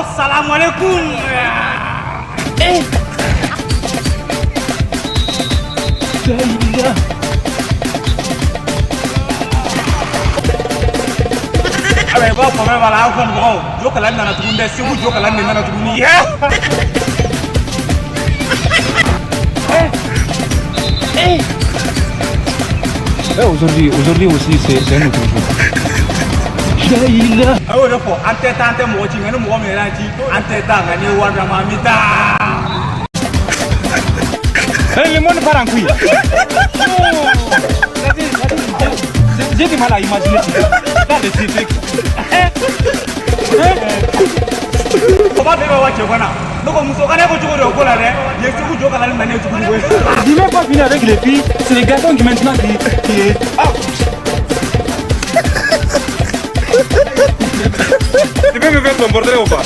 Assalamualaikum. Jahiliya. Abe ba ko ba la ko ngo. Djokalani na tukunde Ségou Djokalani na tukuni. Aujourd'hui aussi c'est un autre jour. Jahiliya. Ayo de fo ante mo ci ngene mo me ranti ante ta ngani wanda mamita. Le monde part en couille. J'ai du mal à imaginer ça. Pas de civique. Comment tu vas voir Djokalani? Donc on se connaît beaucoup de Djokalani. Je suis Ségou Djokalani maintenant tu peux jouer. Je n'ai pas fini avec les filles. C'est les garçons qui maintenant qui est. Tu peux me faire ton portrait ou pas?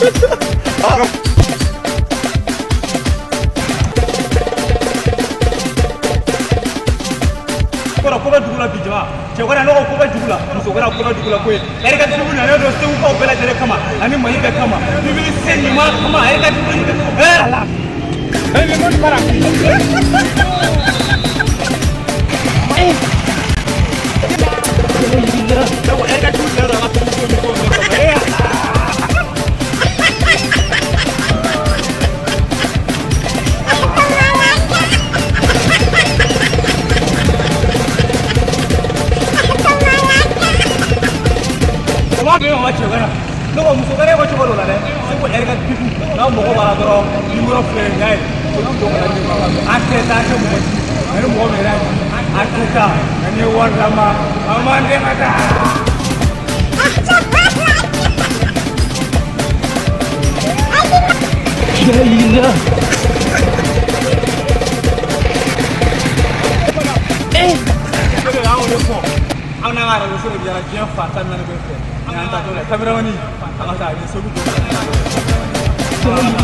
Ko ba dugula bi jama ce ko na ko ba dugula muso ko na ko ba dugula ko ere ka tubu na do Ségou ko bela jere kama ani mai be kama bibi sen ni ma kama ere ka tubu ala Le monde part en couille. ere ka tubu na ka tubu ko ma Djokalani no muso kare ko chukolo la de Ségou ere ka tubu na mo ko bara doro numero fere ngai ko Djokalani ma ante ta ko mo ci ere mo me ran ante ta ne wala ma amande mata Jahiliya. Ana ngara ko sore biara je fa tan na ko fe. Anta to la kamera woni. Anga ta ni Ségou.